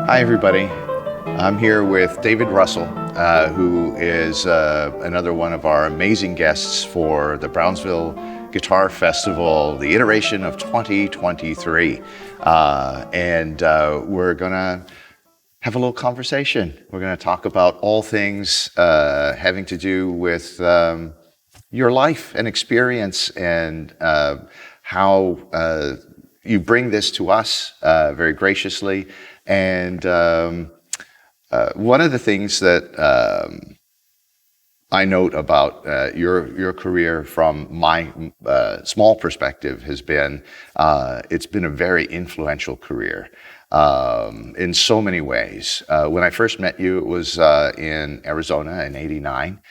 Hi, everybody. I'm here with David Russell, who is another one of our amazing guests for the Brownsville Guitar Festival, the iteration of 2023. And we're going to have a little conversation. We're going to talk about all things having to do with your life and experience and how you bring this to us very graciously. And one of the things that I note about your career from my small perspective has been, it's been a very influential career in so many ways. When I first met you, it was in Arizona in '89,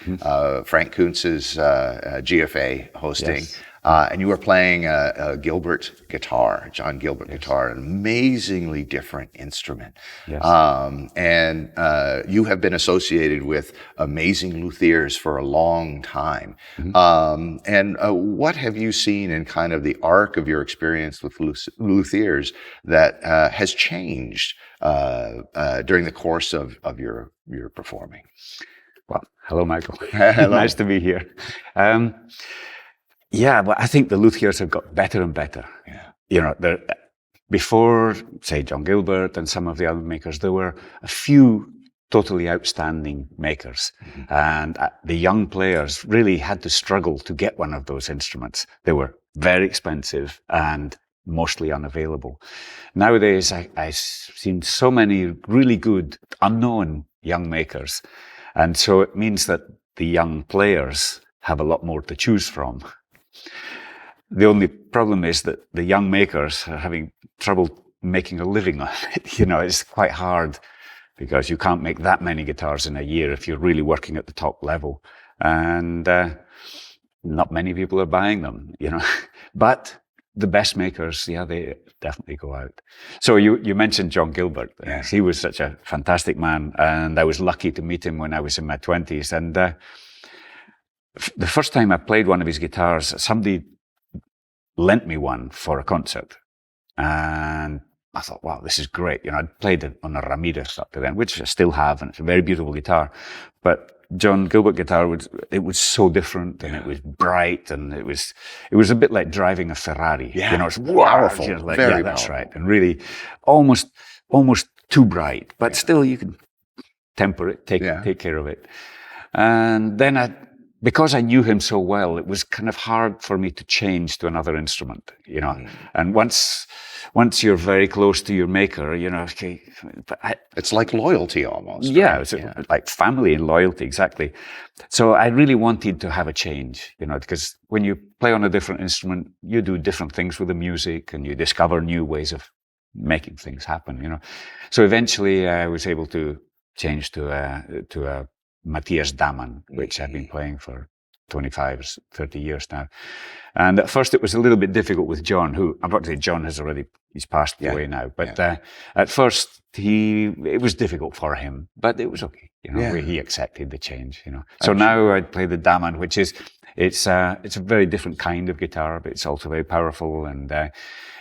Frank Kuntz's GFA hosting. Yes. And you were playing a Gilbert guitar, John Gilbert guitar, an amazingly different instrument. Yes. And you have been associated with amazing luthiers for a long time. And what have you seen in kind of the arc of your experience with luthiers that has changed during the course of your performing? Well, hello, Michael. Hello. Nice to be here. Yeah, well, I think the luthiers have got better and better. Yeah. You know, before, say, John Gilbert and some of the other makers, there were a few totally outstanding makers. And the young players really had to struggle to get one of those instruments. They were very expensive and mostly unavailable. Nowadays, I've seen so many really good, unknown young makers. And so it means that the young players have a lot more to choose from. The only problem is that the young makers are having trouble making a living on it. You know, it's quite hard because you can't make that many guitars in a year if you're really working at the top level. And not many people are buying them, you know. But the best makers, yeah, they definitely go out. So you mentioned John Gilbert. Yes. He was such a fantastic man, and I was lucky to meet him when I was in my 20s. And the first time I played one of his guitars, somebody lent me one for a concert. And I thought, wow, this is great. You know, I'd played it on a Ramirez up to then, which I still have, and it's a very beautiful guitar. But John Gilbert guitar was so different, and it was bright, and it was a bit like driving a Ferrari. Yeah. You know, it's Powerful. You know, like, Very yeah, that's powerful. right. And really almost too bright, but still you can temper it, take care of it. And then because I knew him so well, it was kind of hard for me to change to another instrument, you know. And once you're very close to your maker, you know, okay, It's like loyalty almost. yeah, Right? it's like family and loyalty, exactly. So I really wanted to have a change, you know, because when you play on a different instrument, you do different things with the music and you discover new ways of making things happen, you know. So eventually I was able to change to a Matthias Daman, which I've been playing for 25 or 30 years now. And at first it was a little bit difficult with John, who, unfortunately, John he's passed away now. But at first it was difficult for him, but it was okay. You know, he accepted the change, you know. So now I play the Daman, which is, it's a very different kind of guitar, but it's also very powerful, and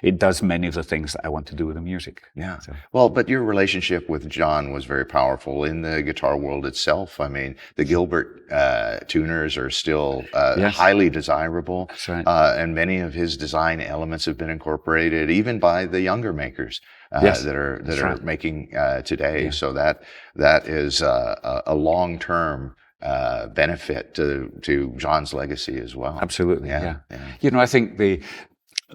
it does many of the things that I want to do with the music. Yeah. So. Well, but your relationship with John was very powerful in the guitar world itself. I mean, the Gilbert tuners are still highly desirable. That's right. And many of his design elements have been incorporated even by the younger makers that are making today. Yeah. So that is a long-term benefit to John's legacy as well. Absolutely. Yeah. You know, I think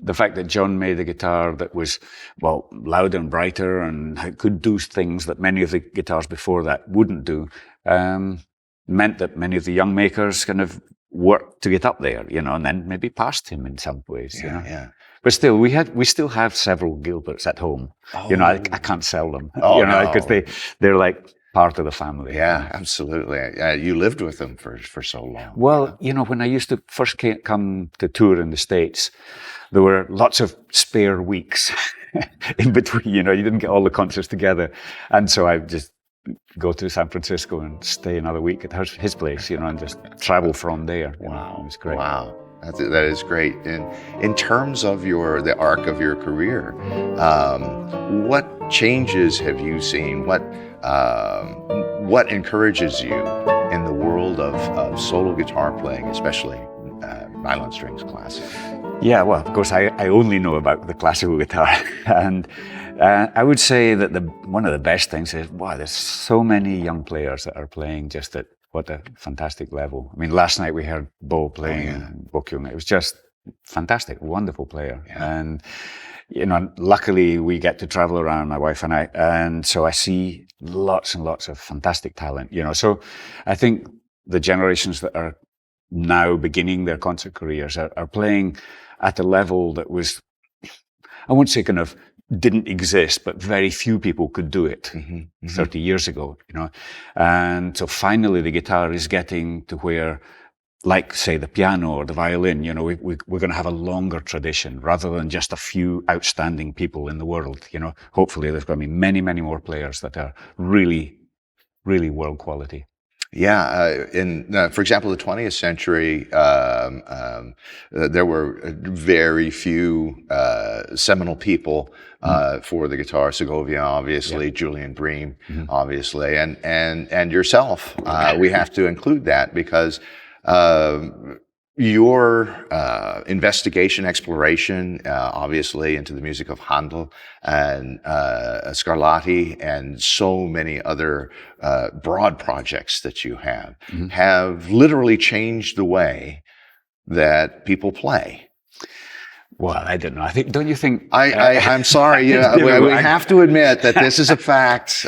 the fact that John made a guitar that was, well, louder and brighter and could do things that many of the guitars before that wouldn't do, meant that many of the young makers kind of worked to get up there, you know, and then maybe passed him in some ways, you know. Yeah. But still, we still have several Gilberts at home. You know, I can't sell them, you know, because they're like part of the family. Yeah, absolutely. You lived with them for so long. Well, you know, when I used to first come to tour in the States, there were lots of spare weeks in between. You know, you didn't get all the concerts together. And so I just go to San Francisco and stay another week at his place, you know, and just travel from there. Wow. It was great. Wow. That is great. And in terms of the arc of your career, what changes have you seen? What encourages you in the world of solo guitar playing, especially nylon strings classic? Yeah, well, of course, I only know about the classical guitar, and I would say that one of the best things is, wow, there's so many young players that are playing just at what a fantastic level. I mean, last night we heard Bo playing Bokyung. It was just fantastic, wonderful player. Yeah. And, luckily we get to travel around, my wife and I, and so I see lots and lots of fantastic talent, So I think the generations that are now beginning their concert careers are playing at a level that was, I won't say kind of didn't exist, but very few people could do it 30 years ago, And so finally the guitar is getting to where, like, say, the piano or the violin, we're going to have a longer tradition rather than just a few outstanding people in the world, Hopefully there's going to be many, many more players that are really, really world quality. Yeah, for example, the 20th century, there were very few seminal people for the guitar. Segovia, obviously, Julian Bream, obviously, and yourself. We have to include that because your investigation, exploration, obviously, into the music of Handel and Scarlatti and so many other broad projects that you have literally changed the way that people play. Well, I don't know. Don't you think? I'm sorry. We have to admit that this is a fact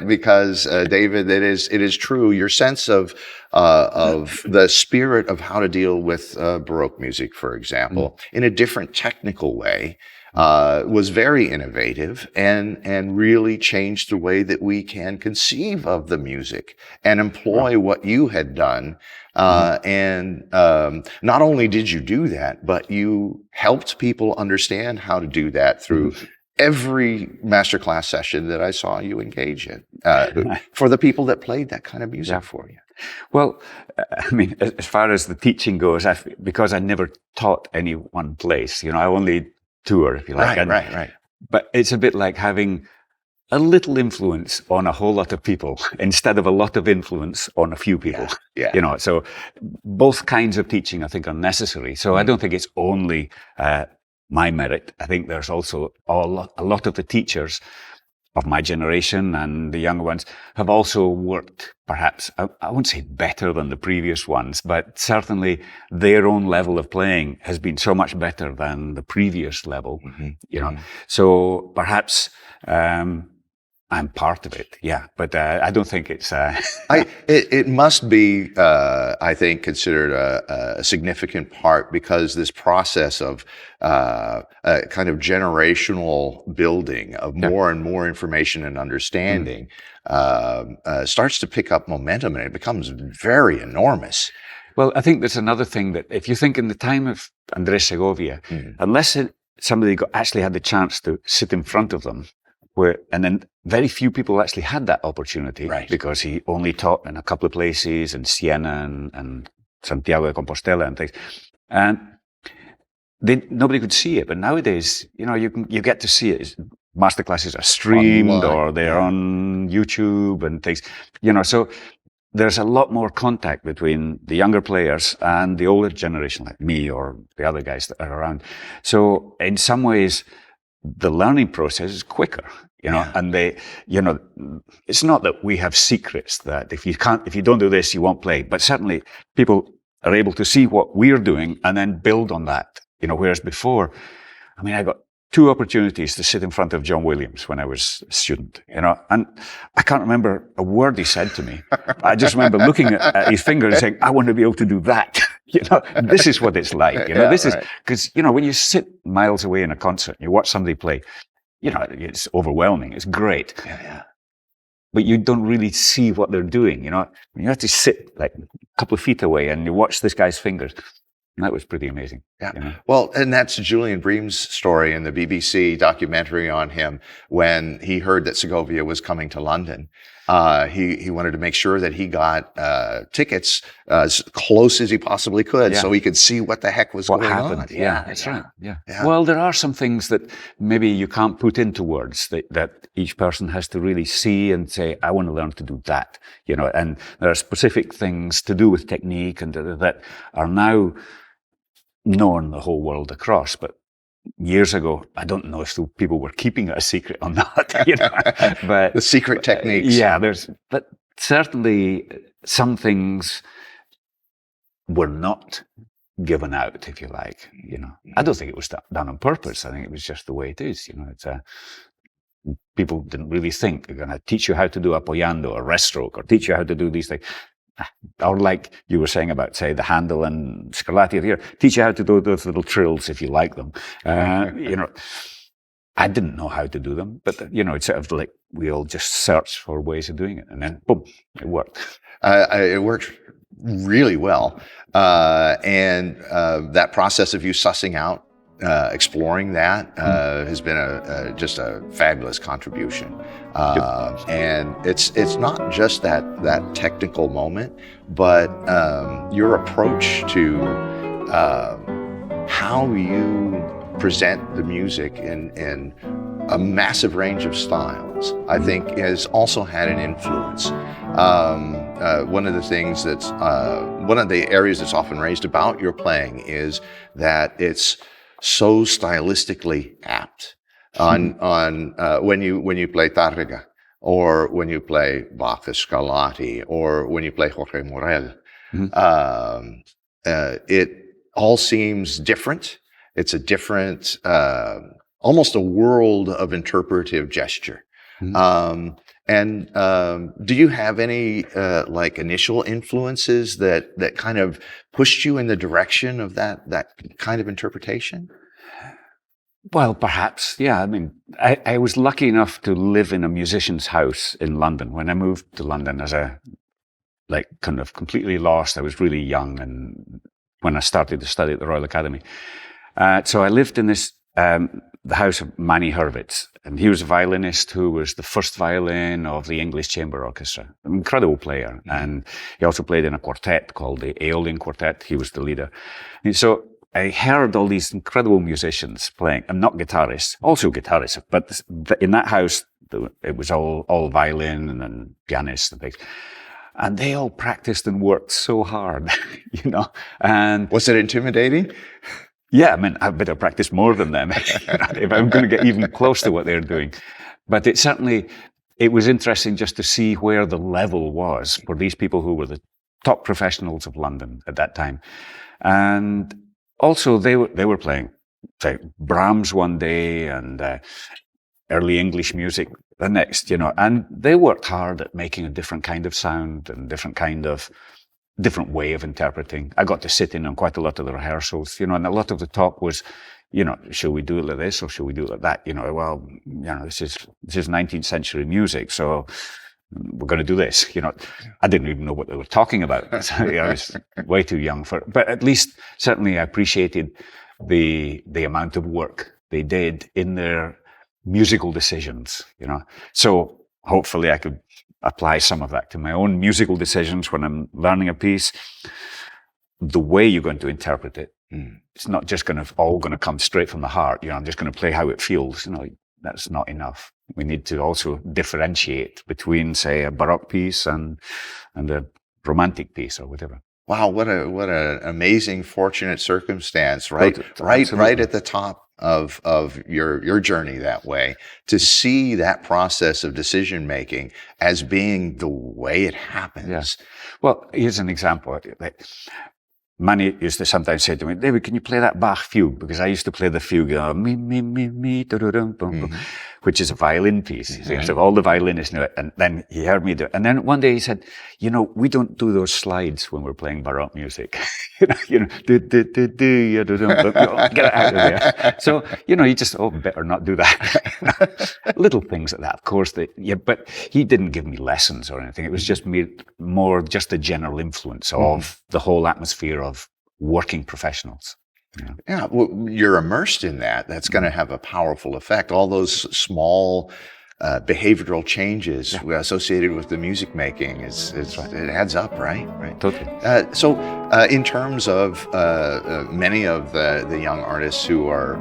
because, David, it is true. Your sense of the spirit of how to deal with Baroque music, for example, in a different technical way, was very innovative and really changed the way that we can conceive of the music and employ what you had done. And not only did you do that, but you helped people understand how to do that through every masterclass session that I saw you engage in for the people that played that kind of music for you. Well, I mean, as far as the teaching goes, because I never taught any one place, I only tour, if you like. Right. But it's a bit like having a little influence on a whole lot of people instead of a lot of influence on a few people. Yeah. So both kinds of teaching, I think, are necessary. So I don't think it's only my merit. I think there's also a lot of the teachers of my generation and the younger ones have also worked, perhaps, I won't say better than the previous ones, but certainly their own level of playing has been so much better than the previous level, So perhaps I'm part of it, but I don't think it's... It must be, I think, considered a significant part because this process of kind of generational building of more and more information and understanding starts to pick up momentum and it becomes very enormous. Well, I think there's another thing that if you think in the time of Andres Segovia, unless somebody actually had the chance to sit in front of them, and then very few people actually had that opportunity because he only taught in a couple of places in Siena and Santiago de Compostela and things. And nobody could see it. But nowadays, you get to see it. Masterclasses are streamed online, or they're on YouTube and things. So there's a lot more contact between the younger players and the older generation like me or the other guys that are around. So in some ways, the learning process is quicker, and it's not that we have secrets that if you don't do this, you won't play, but certainly people are able to see what we're doing and then build on that, whereas before, I got 2 opportunities to sit in front of John Williams when I was a student, and I can't remember a word he said to me. I just remember looking at his finger and saying, I want to be able to do that. This is what it's like. This is because, when you sit miles away in a concert, you watch somebody play, it's overwhelming. It's great. Yeah. But you don't really see what they're doing, You have to sit like a couple of feet away and you watch this guy's fingers. And that was pretty amazing. Yeah. Well, and that's Julian Bream's story in the BBC documentary on him when he heard that Segovia was coming to London. He wanted to make sure that he got tickets as close as he possibly could, so he could see what the heck was going happened. on. Yeah, that's right. Yeah. Well, there are some things that maybe you can't put into words that each person has to really see and say, I want to learn to do that. And there are specific things to do with technique and that are now known the whole world across, but years ago, I don't know if people were keeping it a secret or not, but the secret techniques. But certainly some things were not given out, if you like, I don't think it was done on purpose. I think it was just the way it is, it's people didn't really think they're going to teach you how to do apoyando or rest stroke or teach you how to do these things. Or like you were saying about, say, the Handel and Scarlatti here, teach you how to do those little trills if you like them. I didn't know how to do them, but it's sort of like we all just searched for ways of doing it, and then boom, it worked. It worked really well, and that process of you sussing out, exploring that has been just a fabulous contribution. And it's not just that technical moment, but your approach to how you present the music in a massive range of styles, I think has also had an influence. One of the things that's one of the areas that's often raised about your playing is that it's so stylistically apt on when you play Tarrega, or when you play Bach's Scarlatti, or when you play Jorge Morel. It all seems different. It's a different, almost a world of interpretive gesture. And do you have any like initial influences that kind of pushed you in the direction of that kind of interpretation? Well, perhaps, yeah. I mean, I was lucky enough to live in a musician's house in London. When I moved to London as kind of completely lost, I was really young, and when I started to study at the Royal Academy. So I lived in this, the house of Manny Hurwitz, and he was a violinist who was the first violin of the English Chamber Orchestra, an incredible player. And he also played in a quartet called the Aeolian Quartet. He was the leader. And so I heard all these incredible musicians playing. I'm not guitarists, also guitarists, but in that house, it was all violin and pianists and things. And they all practiced and worked so hard, And was it intimidating? Yeah, I mean, I better practice more than them if I'm going to get even close to what they're doing. But it was interesting just to see where the level was for these people who were the top professionals of London at that time. And also they were playing, say, Brahms one day and early English music the next, and they worked hard at making a different kind of sound and different way of interpreting. I got to sit in on quite a lot of the rehearsals, and a lot of the talk was, should we do it like this or should we do it like that? This is 19th century music, so we're going to do this. I didn't even know what they were talking about. I was way too young for it. But at least, certainly I appreciated the amount of work they did in their musical decisions, So hopefully I could apply some of that to my own musical decisions when I'm learning a piece. The way you're going to interpret it, it's not just all going to come straight from the heart. I'm just going to play how it feels. That's not enough. We need to also differentiate between, say, a Baroque piece and a romantic piece or whatever. Wow, what an amazing, fortunate circumstance, right? Right at the top of your journey that way, to see that process of decision making as being the way it happens. Yeah. Well, here's an example. Manny used to sometimes say to me, David, can you play that Bach fugue? Because I used to play the fugue, which is a violin piece. So all the violinists knew it. And then he heard me do it. And then one day he said, we don't do those slides when we're playing Baroque music. Get it out of there. So, you just, better not do that. Little things like that, of course. But he didn't give me lessons or anything. It was just more just the general influence of the whole atmosphere of working professionals. Yeah, well, you're immersed in that. That's going to have a powerful effect. All those small behavioral changes associated with the music making. It adds up, right? Right. Totally. So, in terms of many of the young artists who are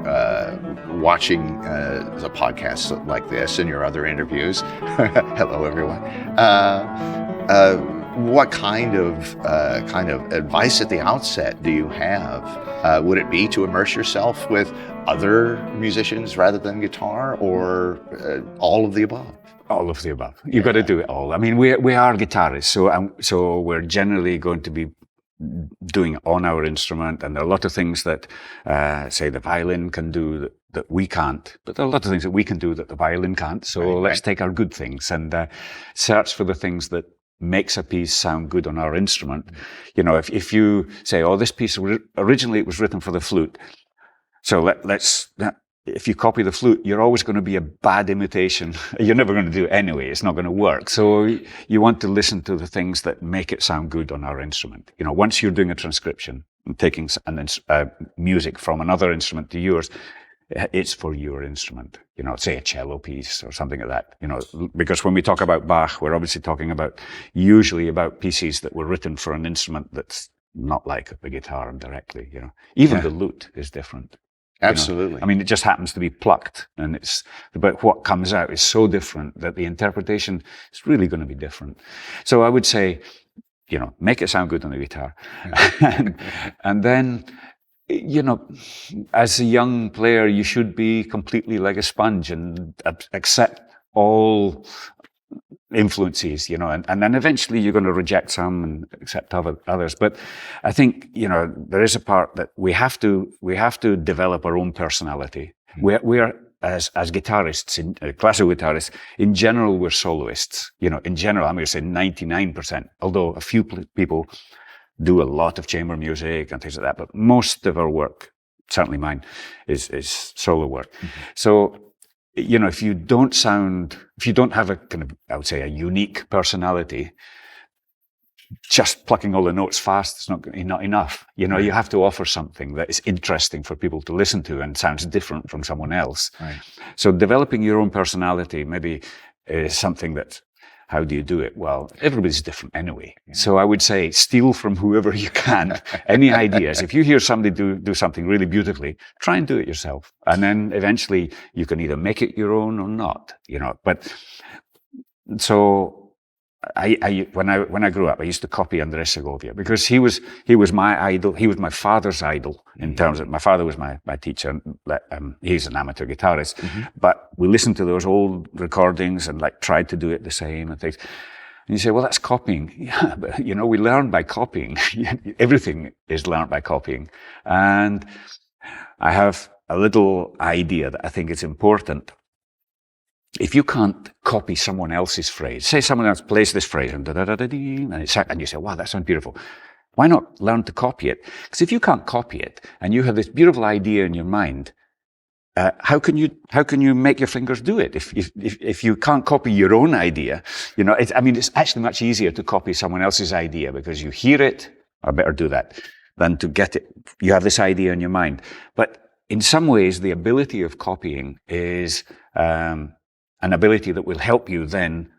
watching the podcast like this and your other interviews, hello everyone. What kind of advice at the outset do you have? Would it be to immerse yourself with other musicians rather than guitar, or all of the above? All of the above. You've got to do it all. I mean, we are guitarists, so we're generally going to be doing on our instrument, and there are a lot of things that, say, the violin can do that we can't, but there are a lot of things that we can do that the violin can't. So let's take our good things and search for the things that makes a piece sound good on our instrument. You know, if you say, oh, this piece originally it was written for the flute, so let's if you copy the flute, you're always going to be a bad imitation. You're never going to do it anyway. It's not going to work. So you want to listen to the things that make it sound good on our instrument. You know, once you're doing a transcription and taking music from another instrument to yours, it's for your instrument. You know, say a cello piece or something like that. You know, because when we talk about Bach, we're obviously talking usually about pieces that were written for an instrument that's not like the guitar directly. You know, even the lute is different. Absolutely. You know? I mean, it just happens to be plucked, but what comes out is so different that the interpretation is really going to be different. So I would say, you know, make it sound good on the guitar. and then, you know, as a young player, you should be completely like a sponge and accept all influences, you know, and then eventually you're going to reject some and accept others. But I think, you know, there is a part that we have to develop our own personality. We are as guitarists, classical guitarists, in general, we're soloists. You know, in general, I'm going to say 99%, although a few people do a lot of chamber music and things like that, but most of our work, certainly mine, is solo work. Mm-hmm. So, you know, if you don't have a kind of, I would say, a unique personality, just plucking all the notes fast is not enough. You know, you have to offer something that is interesting for people to listen to and sounds different from someone else. Right. So developing your own personality maybe is something that, how do you do it? Well, everybody's different anyway. Yeah. So I would say steal from whoever you can. Any ideas. If you hear somebody do something really beautifully, try and do it yourself. And then eventually you can either make it your own or not, you know. But so when I grew up, I used to copy Andres Segovia because he was my idol. He was my father's idol in terms of, my father was my teacher. He's an amateur guitarist, but we listened to those old recordings and like tried to do it the same and things. And you say, well, that's copying. Yeah, but you know, we learn by copying. Everything is learned by copying. And I have a little idea that I think is important. If you can't copy someone else's phrase, say someone else plays this phrase and and you say, wow, that sounds beautiful. Why not learn to copy it? Because if you can't copy it and you have this beautiful idea in your mind, how can you make your fingers do it? If you can't copy your own idea, you know, it's actually much easier to copy someone else's idea because you hear it, I better do that, than to get it. You have this idea in your mind. But in some ways, the ability of copying is, an ability that will help you then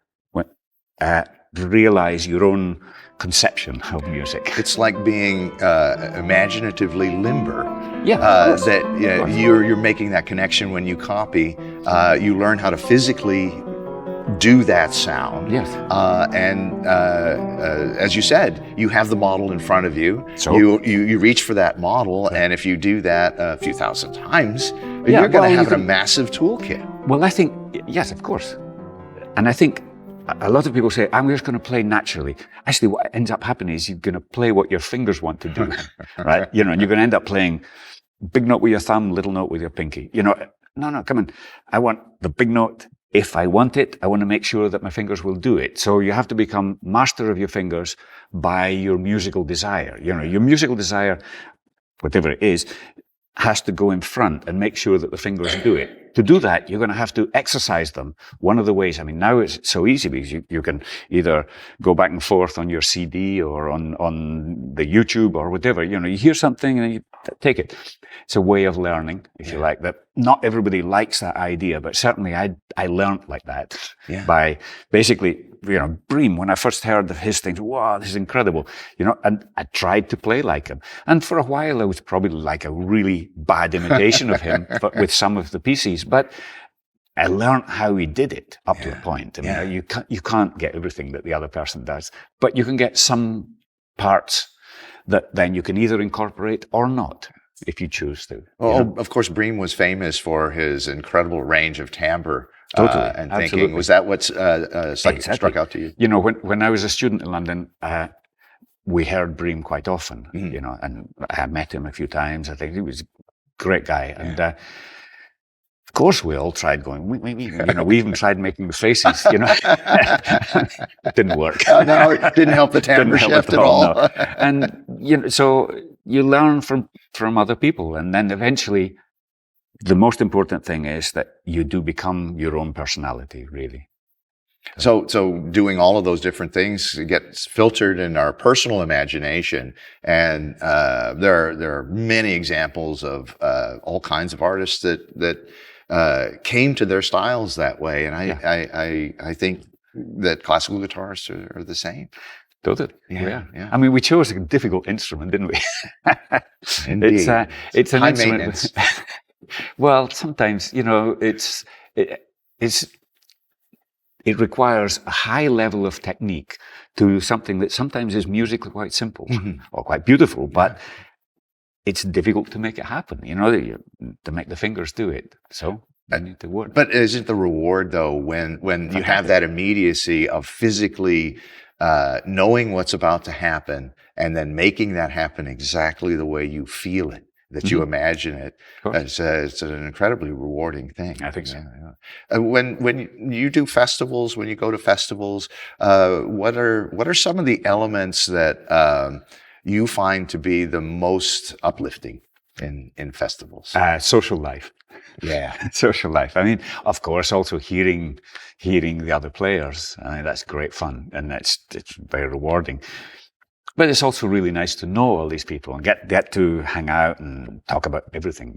realize your own conception of music. It's like being imaginatively limber. Yeah, you're making that connection when you copy. You learn how to physically do that sound. Yes. As you said, you have the model in front of you. So you reach for that model, and if you do that a few thousand times, you're going to have a massive toolkit. Well, I think, yes, of course. And I think a lot of people say, I'm just going to play naturally. Actually, what ends up happening is you're going to play what your fingers want to do, right? You know, and you're going to end up playing big note with your thumb, little note with your pinky. You know, no, come on. I want the big note. If I want it, I want to make sure that my fingers will do it. So you have to become master of your fingers by your musical desire. You know, your musical desire, whatever it is, has to go in front and make sure that the fingers do it. To do that, you're going to have to exercise them. One of the ways, I mean, now it's so easy because you can either go back and forth on your CD or on the YouTube or whatever. You know, you hear something and you take it. It's a way of learning, if you like, that not everybody likes that idea, but certainly I learned like that by basically, Bream, when I first heard of his things, wow, this is incredible, and I tried to play like him. And for a while, I was probably like a really bad imitation of him, but with some of the pieces. But I learned how he did it up to a point. I mean, you can't get everything that the other person does, but you can get some parts that then you can either incorporate or not, if you choose to. Well, of course, Bream was famous for his incredible range of timbre and thinking. Absolutely. Was that what struck out to you? When I was a student in London, we heard Bream quite often, and I met him a few times. I think he was a great guy. And of course, we all tried going, we even tried making the faces, It didn't work. No, it didn't help the timbre shift at all. No. And, so you learn from other people. And then eventually, the most important thing is that you do become your own personality, really. So doing all of those different things gets filtered in our personal imagination, and there are many examples of all kinds of artists that came to their styles that way, and I think that classical guitarists are the same. Totally. Yeah. I mean, we chose a difficult instrument, didn't we? Indeed. It's an high instrument. maintenance. Well, sometimes it requires a high level of technique to do something that sometimes is musically quite simple or quite beautiful, but it's difficult to make it happen, to make the fingers do it. So you need to work. But isn't the reward, though, when you have that immediacy of physically knowing what's about to happen and then making that happen exactly the way you feel it, that you imagine it, it's an incredibly rewarding thing. I think so. When you do festivals, when you go to festivals, what are some of the elements that you find to be the most uplifting in festivals? Social life. Yeah. Social life. I mean, of course, also hearing the other players. I mean, that's great fun, and it's very rewarding. But it's also really nice to know all these people and get to hang out and talk about everything,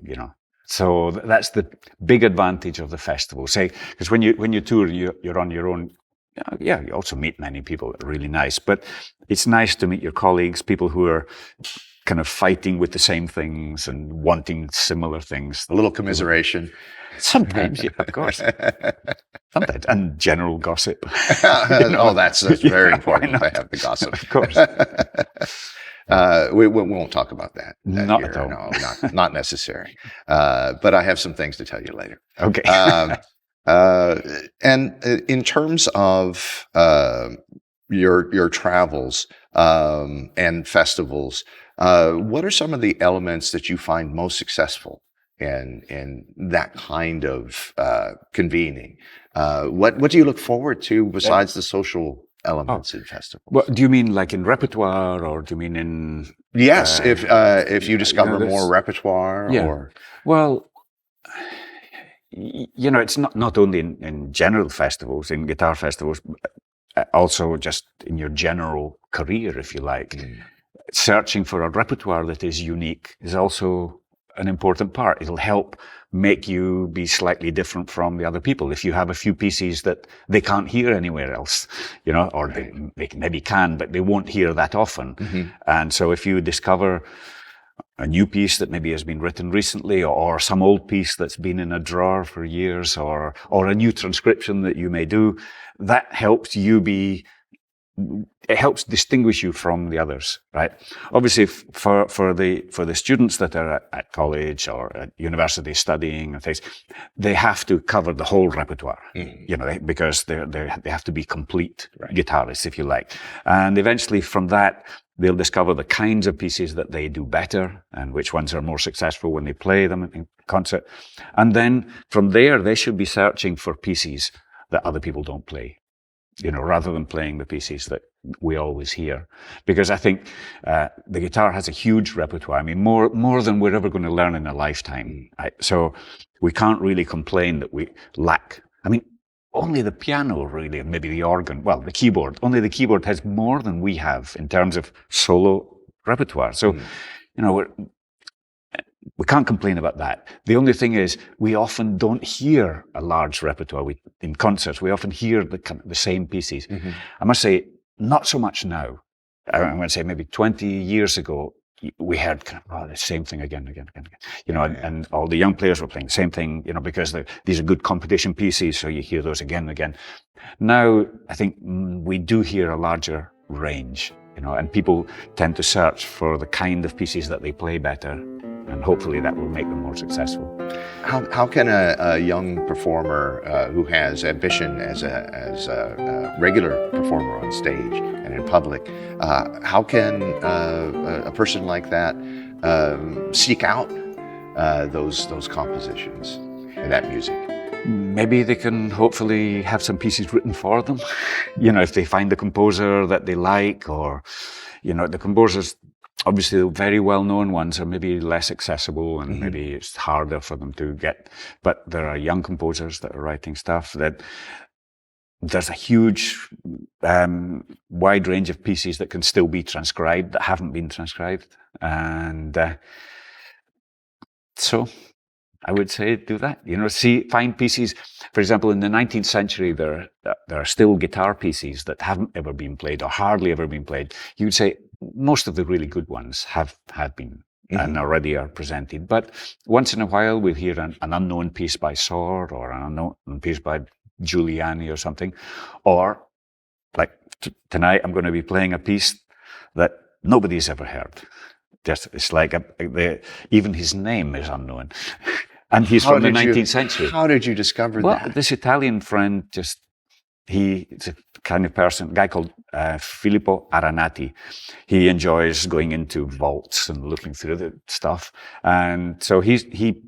So that's the big advantage of the festival. Say, because when you tour, you're on your own. You also meet many people that are really nice, but it's nice to meet your colleagues, people who are kind of fighting with the same things and wanting similar things. A little commiseration. Sometimes, yeah, of course. Sometimes, and general gossip. Oh, that's very important to have the gossip. Of course. We won't talk about that. Not here. at all. No, not necessary. But I have some things to tell you later. Okay. And in terms of your travels and festivals, what are some of the elements that you find most successful in that kind of convening? What do you look forward to besides the social elements in festivals? Well, do you mean like in repertoire, or do you mean in? Yes, if you discover more repertoire, or well, it's not only in general festivals, in guitar festivals, but also just in your general career, if you like. Searching for a repertoire that is unique is also an important part. It'll help make you be slightly different from the other people. If you have a few pieces that they can't hear anywhere else, or they maybe can, but they won't hear that often. And so if you discover a new piece that maybe has been written recently, or some old piece that's been in a drawer for years, or a new transcription that you may do, that helps it helps distinguish you from the others, right? Obviously, for the students that are at college or at university studying and things, they have to cover the whole repertoire, because they have to be complete guitarists, if you like. And eventually, from that, they'll discover the kinds of pieces that they do better and which ones are more successful when they play them in concert. And then from there, they should be searching for pieces that other people don't play, rather than playing the pieces that we always hear. Because I think the guitar has a huge repertoire. I mean, more than we're ever going to learn in a lifetime. So we can't really complain that we lack. I mean, only the piano really, and maybe the organ, well, the keyboard, only the keyboard has more than we have in terms of solo repertoire. So, we can't complain about that. The only thing is, we often don't hear a large repertoire. In concerts, we often hear the same pieces. Mm-hmm. I must say, not so much now. I'm going to say maybe 20 years ago, we heard the same thing again. And all the young players were playing the same thing, because these are good competition pieces, so you hear those again and again. Now, I think we do hear a larger range, and people tend to search for the kind of pieces that they play better, and hopefully that will make them more successful. How can a young performer who has ambition as a regular performer on stage and in public, how can a person like that seek out those compositions and that music? Maybe they can hopefully have some pieces written for them. If they find a composer that they like, or, the composers, obviously the very well-known ones are maybe less accessible, and maybe it's harder for them to get. But there are young composers that are writing stuff that there's a huge, wide range of pieces that can still be transcribed, that haven't been transcribed. And so I would say do that. Find pieces. For example, in the 19th century, there are still guitar pieces that haven't ever been played or hardly ever been played. You would say most of the really good ones have been and already are presented. But once in a while, we'll hear an unknown piece by Sord, or an unknown piece by Giuliani or something. Or, like tonight, I'm going to be playing a piece that nobody's ever heard. It's like even his name is unknown. And he's from the 19th century. How did you discover that? Well, this Italian friend he's a kind of person, a guy called Filippo Aranati. He enjoys going into vaults and looking through the stuff. And so he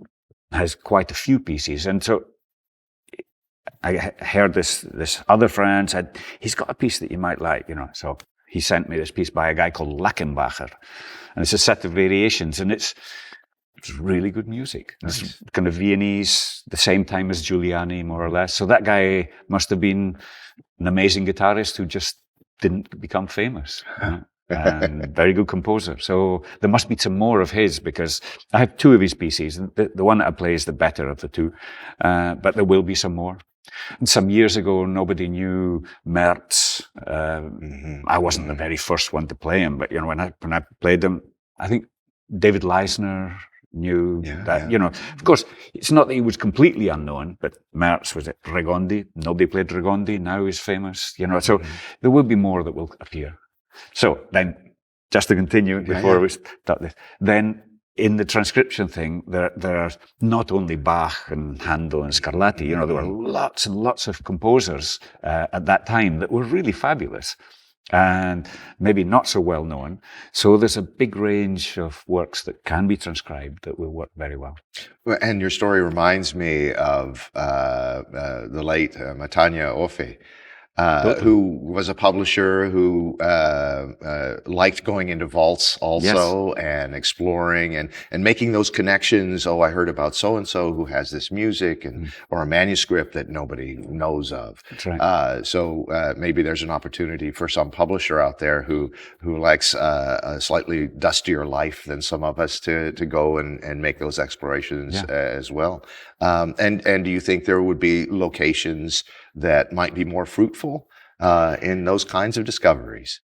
has quite a few pieces. And so I heard this other friend said, he's got a piece that you might like, So he sent me this piece by a guy called Lackenbacher. And it's a set of variations, and it's really good music. Nice. It's kind of Viennese, the same time as Giuliani, more or less. So that guy must have been an amazing guitarist who just didn't become famous. And very good composer. So there must be some more of his, because I have two of his pieces. The one that I play is the better of the two, but there will be some more. And some years ago, nobody knew Merz. I wasn't the very first one to play him, but when I played him, I think David Leisner knew that. Of course, it's not that he was completely unknown, but Merz was it Regondi. Nobody played Regondi. Now he's famous. So there will be more that will appear. So then, just to continue before we start this, then in the transcription thing, there are not only Bach and Handel and Scarlatti. There were lots and lots of composers at that time that were really fabulous and maybe not so well known. So there's a big range of works that can be transcribed that will work very well. And your story reminds me of the late Matania Offe, who was a publisher who liked going into vaults also, and exploring and making those connections. Oh, I heard about so-and-so who has this music or a manuscript that nobody knows of. That's right. So maybe there's an opportunity for some publisher out there who likes a slightly dustier life than some of us to go and make those explorations as well. And do you think there would be locations that might be more fruitful in those kinds of discoveries?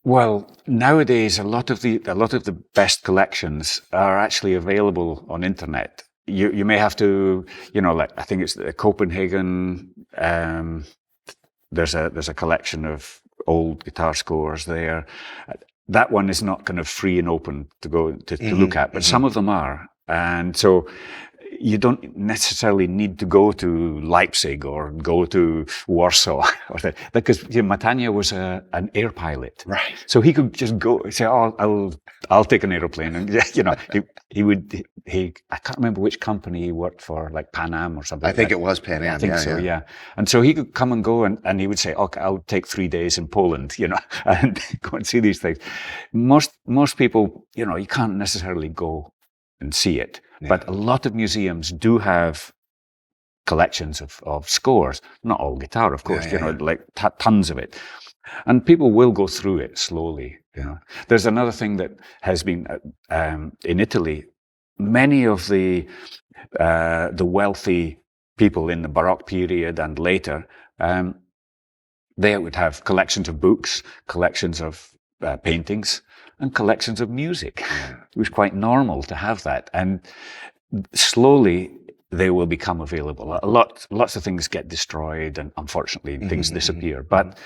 Well, nowadays a lot of the best collections are actually available on internet. You may have to, like I think it's the Copenhagen. There's a collection of old guitar scores there. That one is not kind of free and open to go to look at, but some of them are, and so. You don't necessarily need to go to Leipzig or go to Warsaw, because Matania was an air pilot, right? So he could just go say, "Oh, I'll take an aeroplane," and he would. I can't remember which company he worked for, like Pan Am or something. I think it was Pan Am. I think so. Yeah. And so he could come and go, and he would say, "Okay, I'll take 3 days in Poland," and go and see these things. Most people, you can't necessarily go and see it. Yeah. But a lot of museums do have collections of scores, not all guitar, of course, like tons of it. And people will go through it slowly. There's another thing that has been in Italy. many of the wealthy people in the Baroque period and later, they would have collections of books, collections of paintings, and collections of music. It was quite normal to have that. And slowly, they will become available. Lots of things get destroyed, and unfortunately, things disappear. But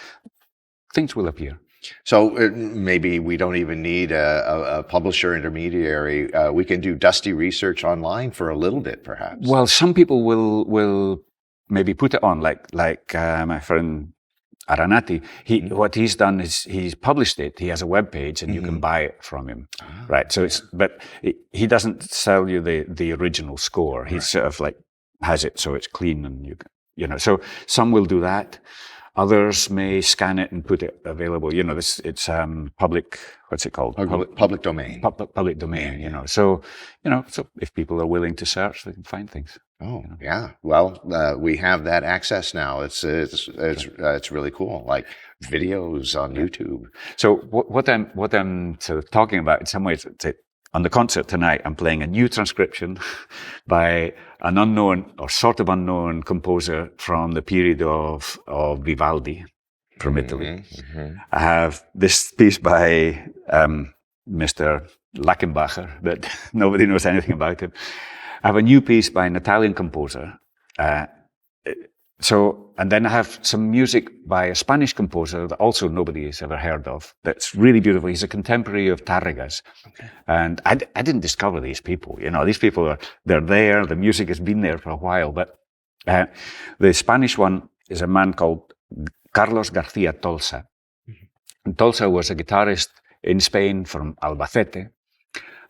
things will appear. So maybe we don't even need a publisher intermediary. We can do dusty research online for a little bit, perhaps. Well, some people will maybe put it on, like my friend Aranati. What he's done is he's published it. He has a web page, and you can buy it from him, right? So he doesn't sell you the original score. He sort of like has it so it's clean, and you know. So some will do that. Others may scan it and put it available. It's public. What's it called? Public domain. Public domain. So if people are willing to search, they can find things. Oh, yeah. Well, we have that access now. It's really cool. Like videos on YouTube. So what I'm sort of talking about in some ways, on the concert tonight, I'm playing a new transcription by an unknown or sort of unknown composer from the period of Vivaldi from Italy. I have this piece by Mr. Lackenbacher that nobody knows anything about him. I have a new piece by an Italian composer. And then I have some music by a Spanish composer that also nobody has ever heard of. That's really beautiful. He's a contemporary of Tárrega's. Okay. And I didn't discover these people. These people they're there. The music has been there for a while. But the Spanish one is a man called Carlos García Tolsa. And Tolsa was a guitarist in Spain from Albacete.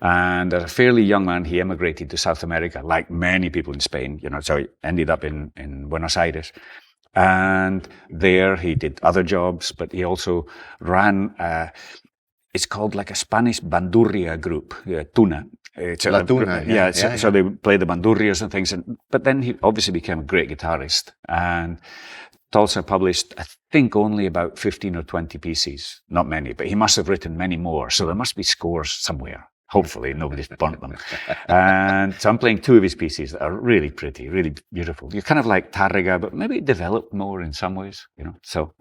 And as a fairly young man, he emigrated to South America, like many people in Spain, so he ended up in Buenos Aires. And there he did other jobs, but he also ran, it's called like a Spanish bandurria group, Tuna. La Tuna. So they play the bandurrias and things. But then he obviously became a great guitarist. And Tolsa published, I think, only about 15 or 20 pieces. Not many, but he must have written many more. So there must be scores somewhere. Hopefully nobody's burnt them. And so I'm playing two of his pieces that are really pretty, really beautiful. You're kind of like Tárrega, but maybe developed more in some ways, So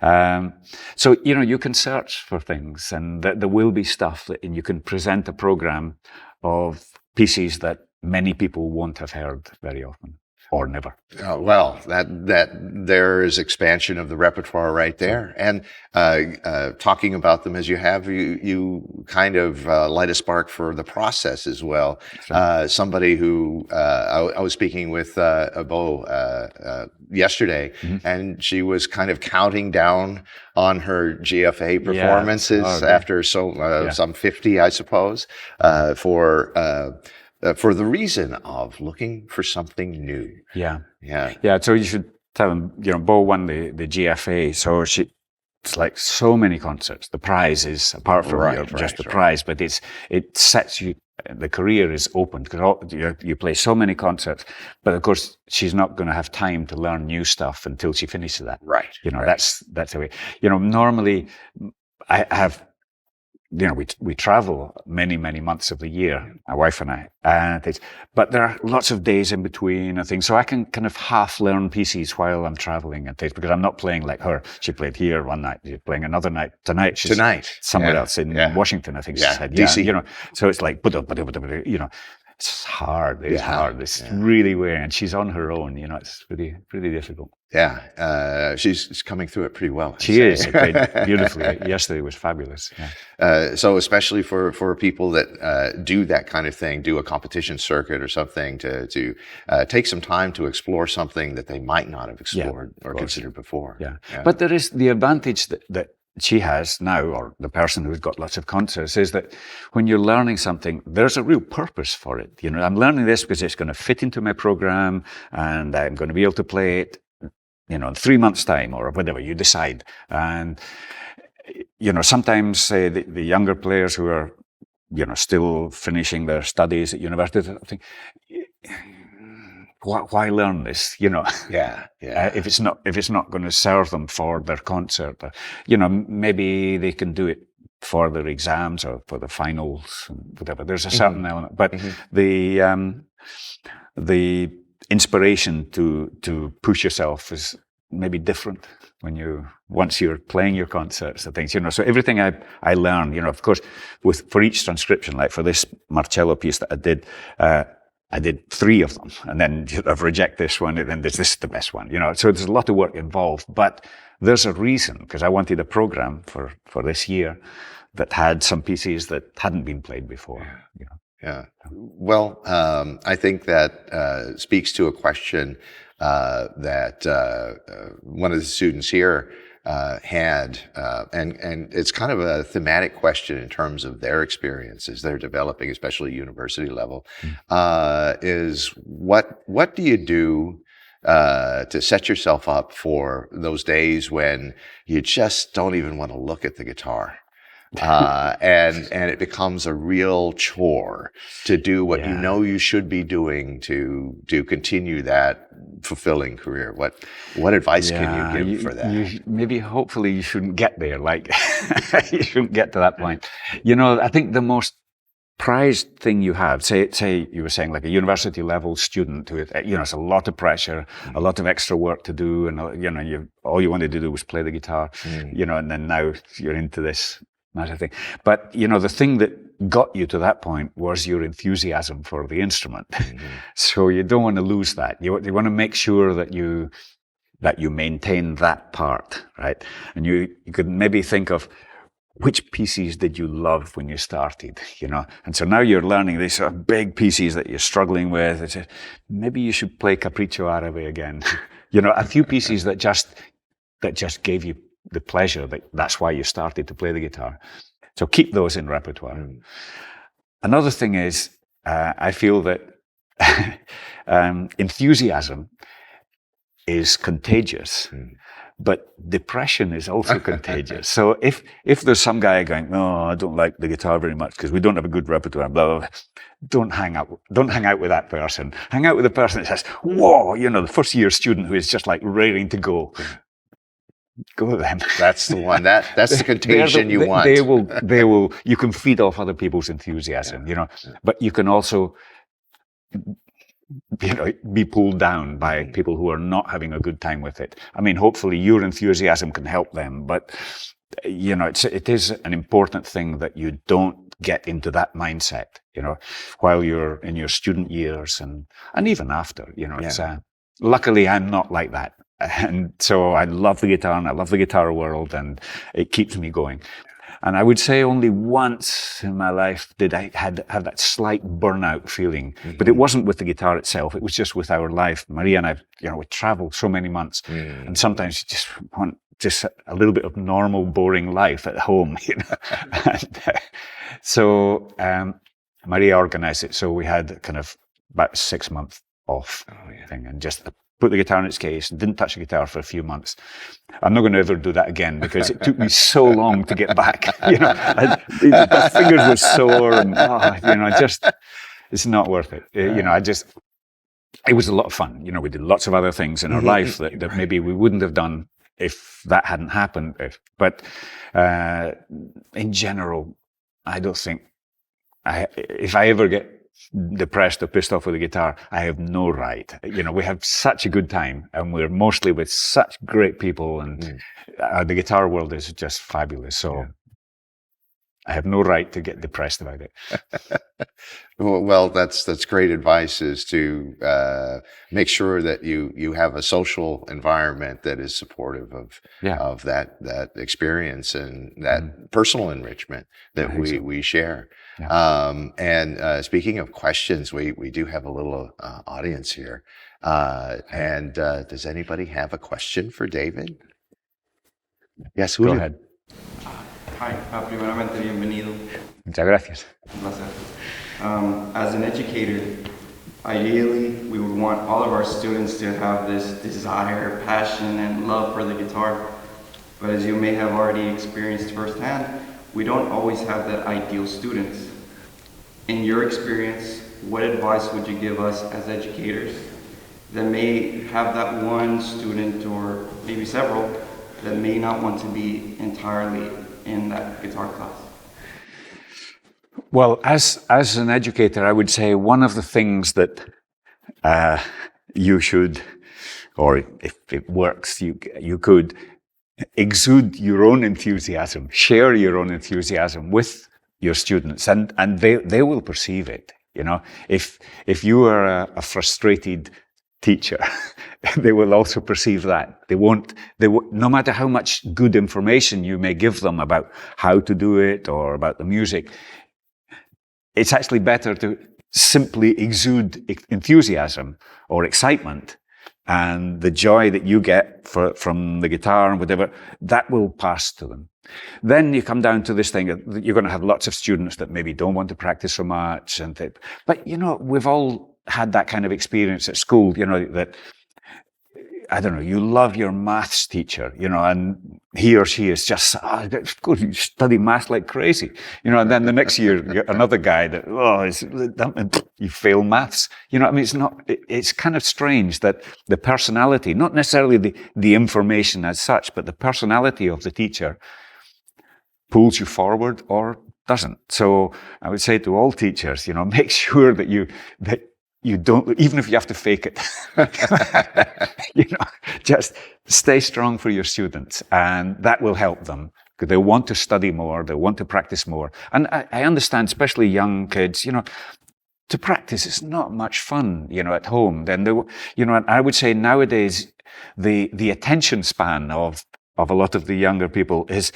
you can search for things, and there will be stuff and you can present a program of pieces that many people won't have heard very often. Or never. Well, that there is expansion of the repertoire right there, and talking about them as you have, you kind of light a spark for the process as well. Right. Somebody who I was speaking with Bo yesterday, and she was kind of counting down on her GFA performances after some 50, I suppose, for the reason of looking for something new. Yeah. So you should tell them, Bo won the GFA, so it's like so many concerts. The prize is, apart from just the prize, but it sets you, the career is open because you play so many concerts, but of course she's not going to have time to learn new stuff until she finishes that. Right. That's the way. Normally I have, we travel many, many months of the year, my wife and I, but there are lots of days in between and things. So I can kind of half learn pieces while I'm traveling and things, because I'm not playing like her. She played here one night, she's playing another night. Tonight, she's somewhere else in Washington, I think she said. DC. So it's like, it's hard. It's hard. It's really weird. And she's on her own, it's really, really difficult. Yeah, she's coming through it pretty well. She is. She played beautifully. Yesterday was fabulous. Yeah. So especially for people that do that kind of thing, do a competition circuit or something, to take some time to explore something that they might not have explored or considered before. Yeah. But there is the advantage that she has now, or the person who's got lots of concerts, is that when you're learning something, there's a real purpose for it. I'm learning this because it's going to fit into my program, and I'm going to be able to play it in 3 months' time or whatever you decide. And, sometimes the younger players who are, still finishing their studies at university, I think, why learn this? If it's not going to serve them for their concert, maybe they can do it for their exams or for the finals, and whatever. There's a certain element, but the inspiration to push yourself is maybe different when once you're playing your concerts and things, So everything I learned, of course, for each transcription, like for this Marcello piece that I did 3 of them, and then I've reject this one, and then this is the best one, So there's a lot of work involved, but there's a reason, because I wanted a program for this year that had some pieces that hadn't been played before. Yeah. Well, I think that speaks to a question that one of the students here had, and it's kind of a thematic question in terms of their experiences they're developing, especially university level, is what do you do to set yourself up for those days when you just don't even want to look at the guitar? And it becomes a real chore to do what you should be doing to continue that fulfilling career. What advice can you give for that? Hopefully you shouldn't get there. Like you shouldn't get to that point. I think the most prized thing you have, say you were saying like a university level student who, it's a lot of pressure, a lot of extra work to do, and all you wanted to do was play the guitar, and then now you're into this massive thing. But the thing that got you to that point was your enthusiasm for the instrument. So you don't want to lose that. You want to make sure that you maintain that part, right? And you could maybe think of which pieces did you love when you started, And so now you're learning these sort of big pieces that you're struggling with. It's maybe you should play Capriccio Árabe again. A few pieces that just gave you the pleasure, that's why you started to play the guitar. So keep those in repertoire. Another thing is, I feel that enthusiasm is contagious, but depression is also contagious. So if there's some guy going, "No, I don't like the guitar very much because we don't have a good repertoire," blah, blah, blah, don't hang out with that person. Hang out with the person that says, "Whoa," the first year student who is just like raring to go. Go with them. That's the one. That's the contagion you want. They will. You can feed off other people's enthusiasm, but you can also, be pulled down by people who are not having a good time with it. I mean, hopefully your enthusiasm can help them, but it is an important thing that you don't get into that mindset, while you're in your student years and even after, It's, luckily I'm not like that. And so I love the guitar and I love the guitar world and it keeps me going. And I would say only once in my life did I have that slight burnout feeling, but it wasn't with the guitar itself. It was just with our life. Maria and I, we traveled so many months and sometimes you just want just a little bit of normal, boring life at home, And, so Maria organized it. So we had kind of about a 6-month off thing and just put the guitar in its case, didn't touch the guitar for a few months. I'm not going to ever do that again because it took me so long to get back. My fingers were sore and, it's not worth it. It was a lot of fun. We did lots of other things in our life that maybe we wouldn't have done if that hadn't happened. But in general, I don't think, if I ever get depressed or pissed off with the guitar, I have no right. We have such a good time and we're mostly with such great people and the guitar world is just fabulous. So I have no right to get depressed about it. Well, that's great advice, is to make sure that you have a social environment that is supportive of that experience and that personal enrichment that we share. Yeah. And speaking of questions, we do have a little audience here. And does anybody have a question for David? Yes, Go ahead. Hi, primeramente bienvenido. Muchas gracias. Un placer. As an educator, ideally we would want all of our students to have this desire, passion, and love for the guitar. But as you may have already experienced firsthand, we don't always have that ideal students. In your experience, what advice would you give us as educators that may have that one student or maybe several that may not want to be entirely in that guitar class? Well, as an educator, I would say one of the things that you should, or if it works, you could exude your own enthusiasm, share your own enthusiasm with your students, and they will perceive it. If you are a frustrated teacher, they will also perceive that. No matter how much good information you may give them about how to do it or about the music, it's actually better to simply exude enthusiasm or excitement, and the joy that you get from the guitar and whatever, that will pass to them. Then you come down to this thing, you're going to have lots of students that maybe don't want to practice so much. But, we've all had that kind of experience at school, that, I don't know, you love your maths teacher, and he or she is just, good, you study math like crazy, and then the next year, another guy that, you fail maths. It's kind of strange that the personality, not necessarily the information as such, but the personality of the teacher pulls you forward or doesn't. So I would say to all teachers, make sure that you don't, even if you have to fake it, just stay strong for your students, and that will help them, because they want to study more, they want to practice more. And I understand, especially young kids, to practice is not much fun, at home. Then, and I would say nowadays, the attention span of a lot of the younger people is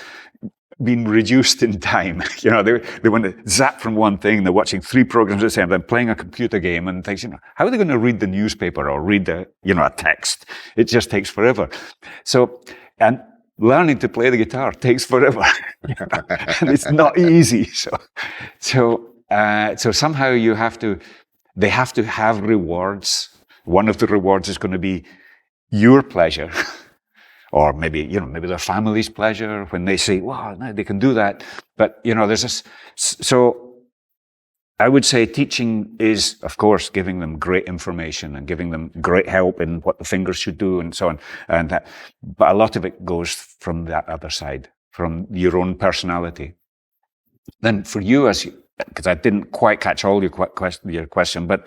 been reduced in time. They want to zap from one thing, they're watching 3 programs at the same time, playing a computer game and things, how are they going to read the newspaper or read a text? It just takes forever. So, and learning to play the guitar takes forever. And it's not easy. So somehow they have to have rewards. One of the rewards is going to be your pleasure. Or maybe their family's pleasure when they say, wow, now they can do that. But, there's this. So I would say teaching is, of course, giving them great information and giving them great help in what the fingers should do and so on. But a lot of it goes from that other side, from your own personality. Then for you, because I didn't quite catch all your question, but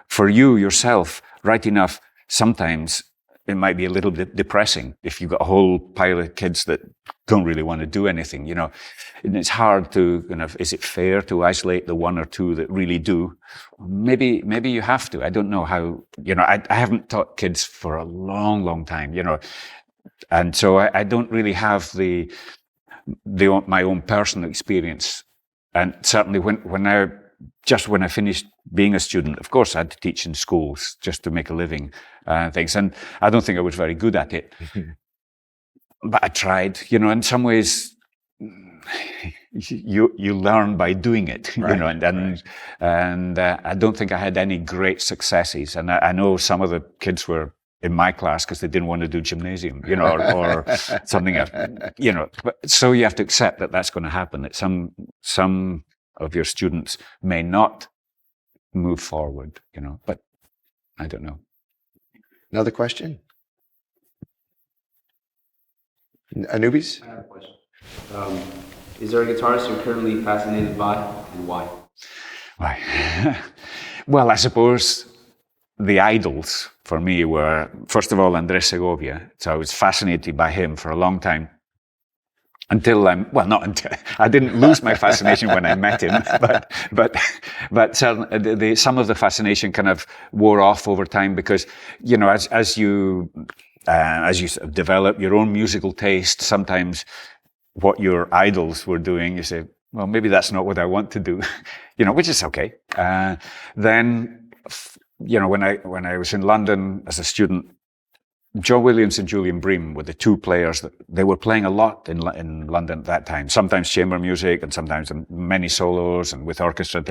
for you yourself, right enough, sometimes it might be a little bit depressing if you've got a whole pile of kids that don't really want to do anything, and it's hard to is it fair to isolate the 1 or 2 that really do? Maybe you have to. I don't know how, I haven't taught kids for a long, long time, and so I don't really have my own personal experience. And certainly when I finished being a student, of course, I had to teach in schools just to make a living, things. And I don't think I was very good at it. But I tried, in some ways, you learn by doing it, right, and I don't think I had any great successes. And I know some of the kids were in my class because they didn't want to do gymnasium, or something else, But, so you have to accept that that's going to happen, that some of your students may not move forward, but I don't know. Another question? Anubis? I have a question. Is there a guitarist you're currently fascinated by, and why? Why? Well, I suppose the idols for me were, first of all, Andres Segovia. So I was fascinated by him for a long time. I didn't lose my fascination when I met him, but certainly some of the fascination kind of wore off over time because, as you develop your own musical taste, sometimes what your idols were doing, you say, well, maybe that's not what I want to do, which is okay. Then, when I was in London as a student, Joe Williams and Julian Bream were the 2 players that they were playing a lot in London at that time. Sometimes chamber music and sometimes many solos and with orchestra.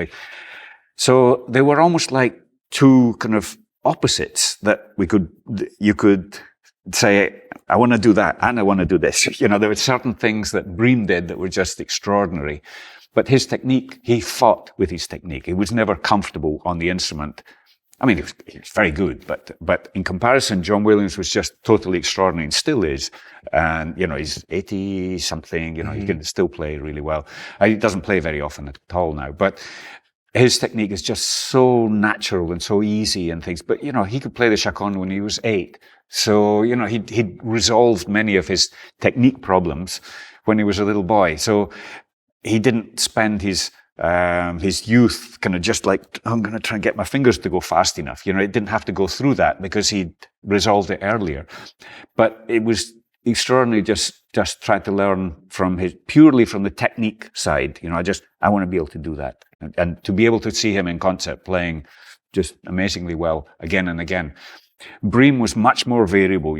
So they were almost like 2 kind of opposites that you could say, I want to do that and I want to do this. There were certain things that Bream did that were just extraordinary. But his technique, he fought with his technique. He was never comfortable on the instrument. I mean, he was very good, but in comparison, John Williams was just totally extraordinary and still is. And, you know, he's 80 something, you know, he can still play really well. He doesn't play very often at all now, but his technique is just so natural and so easy and things. But, you know, he could play the chaconne when he was 8. So, you know, he'd resolved many of his technique problems when he was a little boy. So he didn't spend his youth kind of just like, I'm going to try and get my fingers to go fast enough. You know, it didn't have to go through that because he'd resolved it earlier. But it was extraordinary just trying to learn purely from the technique side. You know, I want to be able to do that. And to be able to see him in concert playing just amazingly well again and again. Bream was much more variable.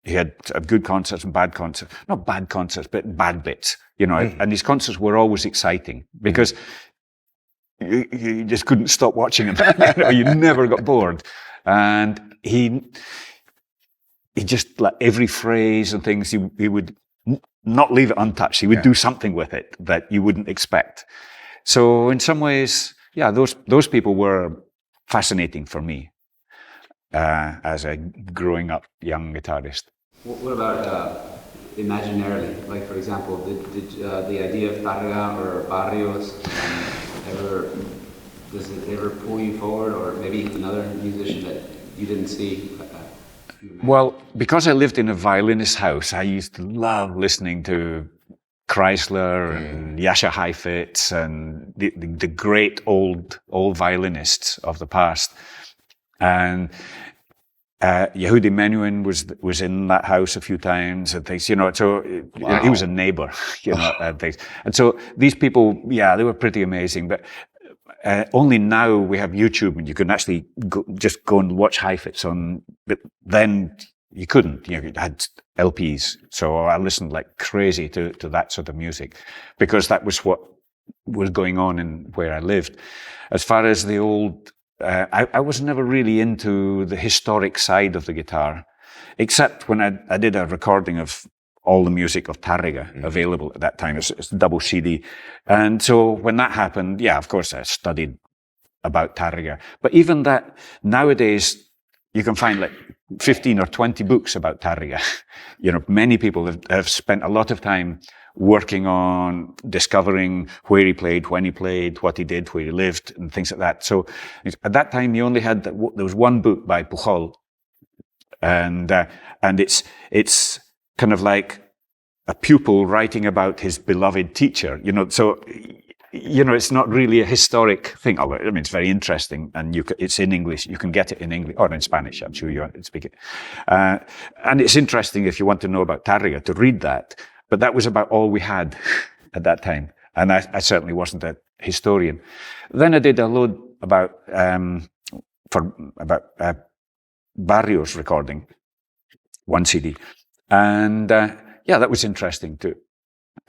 He had good concerts and bad concerts. Not bad concerts, but bad bits, you know. And his concerts were always exciting because you just couldn't stop watching him. You know, you never got bored. And he just, like, every phrase and things, he would not leave it untouched. He would do something with it that you wouldn't expect. So in some ways, yeah, those people were fascinating for me as a growing up young guitarist. What about imaginarily? Like, for example, did the idea of Targa or Barrios does it ever pull you forward, or maybe another musician that you didn't see? Well, because I lived in a violinist house, I used to love listening to Chrysler and Jascha Heifetz and the great old violinists of the past. And Yehudi Menuhin was in that house a few times and things, you know, so you know, he was a neighbor, you know, and things. And so these people, yeah, they were pretty amazing, but only now we have YouTube and you can actually just go and watch Heifetz on, but then you couldn't, you know, you had LPs. So I listened like crazy to that sort of music because that was what was going on in where I lived. As far as the old, I was never really into the historic side of the guitar, except when I did a recording of all the music of Tárrega available at that time. It's double CD. And so when that happened, yeah, of course I studied about Tárrega. But even that, nowadays, you can find like 15 or 20 books about Tárrega. You know, many people have spent a lot of time working on discovering where he played, when he played, what he did, where he lived, and things like that. So at that time, you only had, there was one book by Pujol, and it's kind of like a pupil writing about his beloved teacher, you know. So, you know, it's not really a historic thing. I mean, it's very interesting, and it's in English. You can get it in English or in Spanish. I'm sure you speak it. And it's interesting if you want to know about Tárrega to read that. But that was about all we had at that time. And I certainly wasn't a historian. Then I did a load about Barrios recording, one CD. And yeah, that was interesting to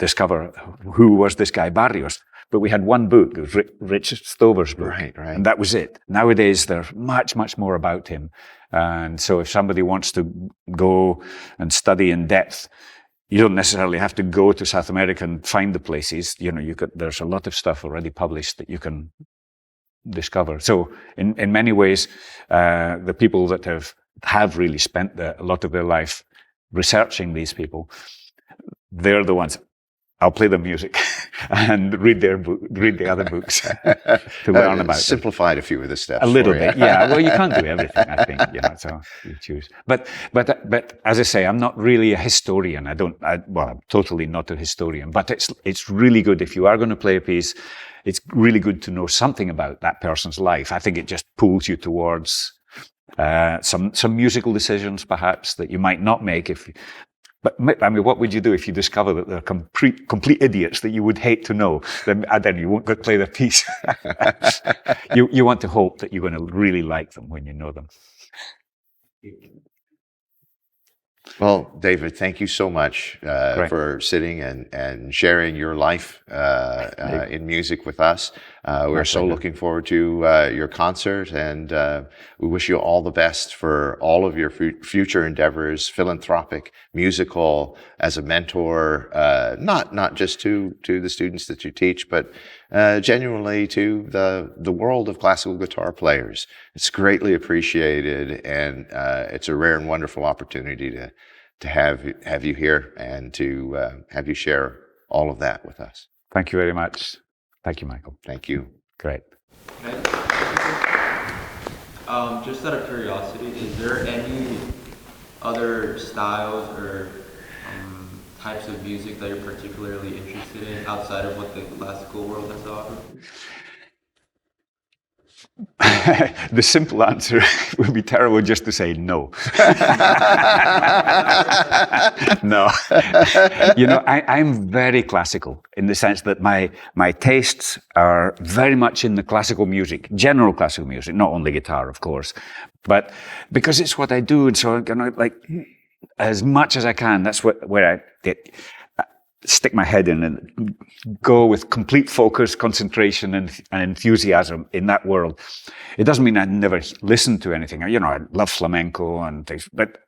discover who was this guy Barrios. But we had one book, it was Rich Stover's book. Right. And that was it. Nowadays, there's much, much more about him. And so if somebody wants to go and study in depth, you don't necessarily have to go to South America and find the places. You know, there's a lot of stuff already published that you can discover. So in many ways, the people that have really spent a lot of their life researching these people, they're the ones. I'll play the music and read the other books to learn about it. Simplified a few of the steps. A little bit, yeah. Well, you can't do everything, I think, you know, so you choose. But as I say, I'm not really a historian. I'm totally not a historian, but it's really good if you are going to play a piece. It's really good to know something about that person's life. I think it just pulls you towards some musical decisions, perhaps, that you might not make But I mean, what would you do if you discover that they're complete idiots that you would hate to know? Then you won't go play the piece. You want to hope that you're going to really like them when you know them. Well, David, thank you so much for sitting and sharing your life in music with us. We're so looking forward to your concert, and we wish you all the best for all of your future endeavors, philanthropic, musical, as a mentor, not just to the students that you teach, but genuinely to the world of classical guitar players. It's greatly appreciated, and it's a rare and wonderful opportunity to have you here and to have you share all of that with us. Thank you very much. Thank you, Michael. Thank you. Great. Just out of curiosity, is there any other styles or types of music that you're particularly interested in outside of what the classical world has to offer? The simple answer would be terrible just to say no. No. I'm very classical in the sense that my tastes are very much in the classical music, general classical music, not only guitar, of course, but because it's what I do, and so I'm like as much as I can. That's where I stick my head in and go with complete focus, concentration, and enthusiasm in that world. It doesn't mean I never listen to anything. I love flamenco and things, but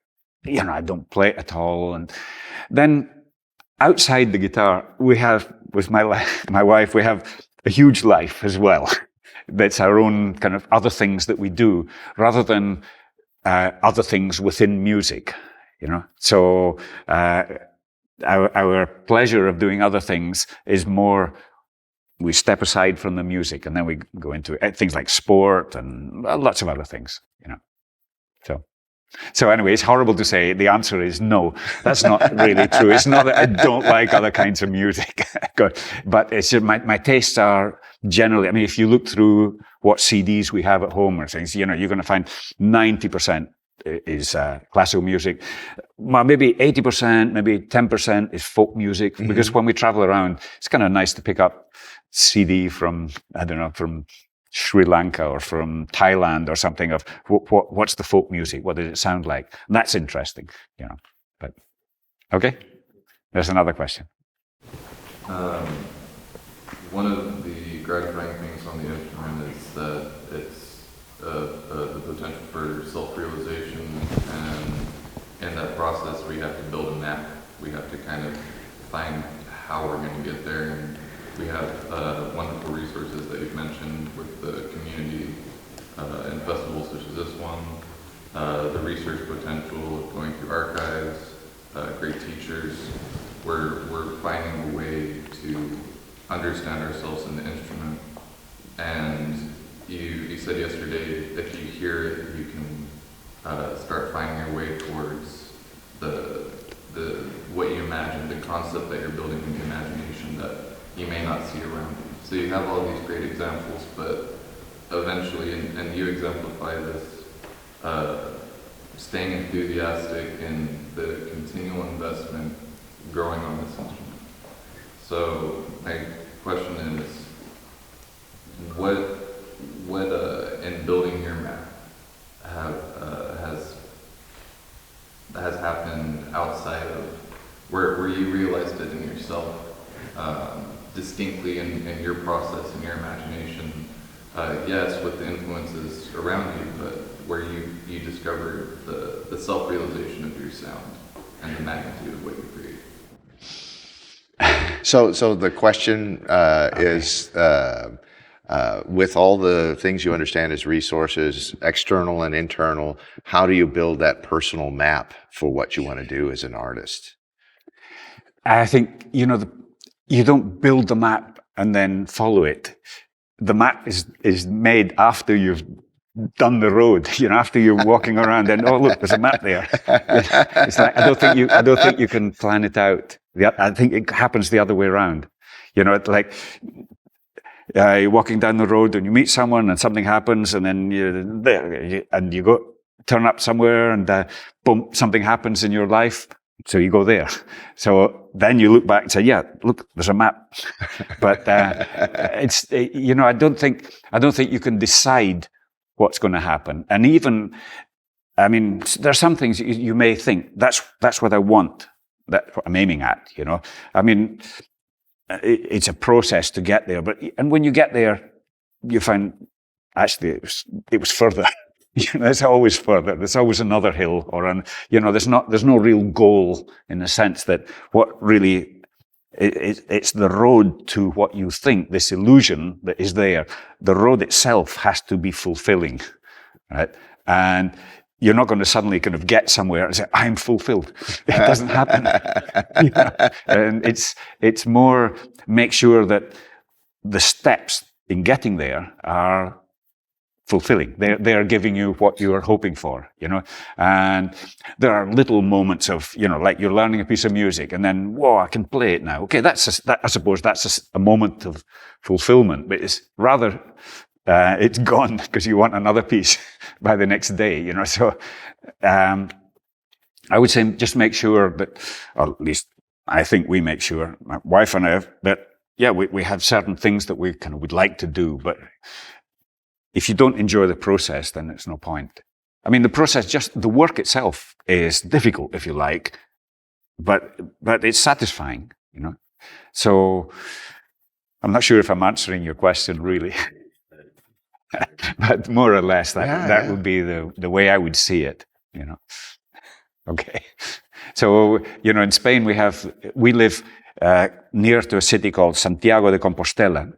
I don't play it at all. And then outside the guitar, we have, with my wife, we have a huge life as well. That's our own kind of other things that we do, rather than other things within music. So. Our pleasure of doing other things is more, we step aside from the music and then we go into things like sport and lots of other things, So anyway, it's horrible to say the answer is no. That's not really true. It's not that I don't like other kinds of music, but it's just my tastes are generally, if you look through what CDs we have at home or things, you're going to find 90% is classical music. Well, maybe 80%, maybe 10% is folk music, because when we travel around, it's kind of nice to pick up CD from, from Sri Lanka or from Thailand or something of what's the folk music? What does it sound like? And that's interesting, But okay, there's another question. One of the gratifying things on the instrument is that it's the potential for self-realization, and in that process we have to build a map. We have to kind of find how we're going to get there, and we have wonderful resources that you've mentioned with the community and festivals such as this one, the research potential of going through archives, great teachers. We're finding a way to understand ourselves in the instrument, and you said yesterday if you hear it, you can start finding your way towards the what you imagine, the concept that you're building in the imagination that you may not see around you. So you have all these great examples, but eventually, and you exemplify this, staying enthusiastic in the continual investment growing on this instrument. So my question is, what in building your map has happened outside of where you realized it in yourself distinctly in your process, in your imagination, yes, with the influences around you, but where you discovered the self-realization of your sound and the magnitude of what you create? So the question is, with all the things you understand as resources, external and internal, how do you build that personal map for what you want to do as an artist? I think, you don't build the map and then follow it. The map is made after you've done the road, after you're walking around and, oh, look, there's a map there. It's like, I don't think you can plan it out. I think it happens the other way around. Like, you're walking down the road and you meet someone and something happens, and then you're there and you go turn up somewhere and boom, something happens in your life. So you go there. So then you look back and say, yeah, look, there's a map. But it's, I don't think you can decide what's going to happen. And even, there are some things you may think, that's what I want. That's what I'm aiming at, It's a process to get there. And when you get there, you find actually it was further. There's always further. There's always another hill, there's no real goal in the sense that what really it's the road to what you think, this illusion that is there. The road itself has to be fulfilling, right? And you're not going to suddenly kind of get somewhere and say, I'm fulfilled. It doesn't happen. And it's more make sure that the steps in getting there are fulfilling. They are giving you what you are hoping for, and there are little moments of, like you're learning a piece of music and then, whoa, I can play it now. Okay, I suppose that's a moment of fulfillment, but it's rather, it's gone because you want another piece by the next day, So, I would say just make sure that, or at least I think we make sure, my wife and I, that, yeah, we have certain things that we kind of would like to do, but if you don't enjoy the process, then it's no point. I mean, the process, just the work itself is difficult, if you like, but it's satisfying, So I'm not sure if I'm answering your question really, but more or less that would be the way I would see it, Okay. So, in Spain we live near to a city called Santiago de Compostela.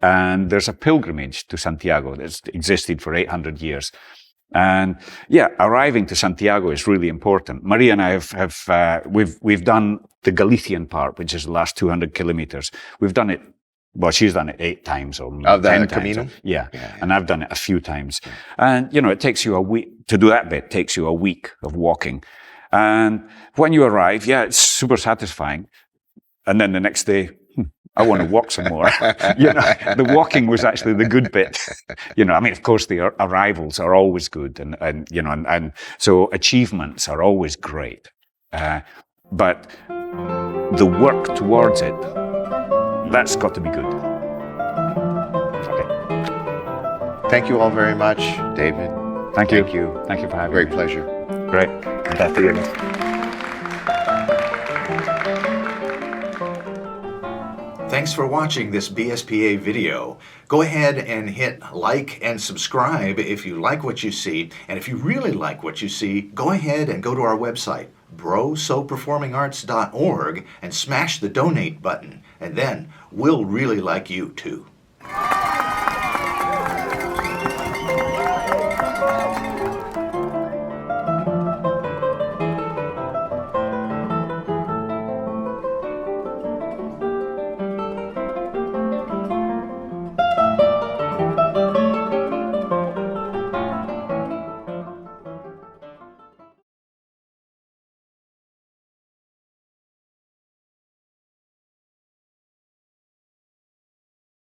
And there's a pilgrimage to Santiago that's existed for 800 years. And yeah, arriving to Santiago is really important. Maria and I we've done the Galician part, which is the last 200 kilometers. We've done it, well, she's done it 8 times or 10 Camino? times. Yeah. And I've done it a few times. And, it takes you a week, to do that bit, takes you a week of walking. And when you arrive, yeah, it's super satisfying. And then the next day, I want to walk some more. The walking was actually the good bit. I mean, of course, the arrivals are always good, and so achievements are always great. But the work towards it, that's got to be good. Okay. Thank you all very much, David. Thank you. Thank you for having Great me. pleasure. Great. Fantastic. Thanks for watching this BSPA video. Go ahead and hit like and subscribe if you like what you see. And if you really like what you see, go ahead and go to our website, brosoperformingarts.org, and smash the donate button. And then we'll really like you too.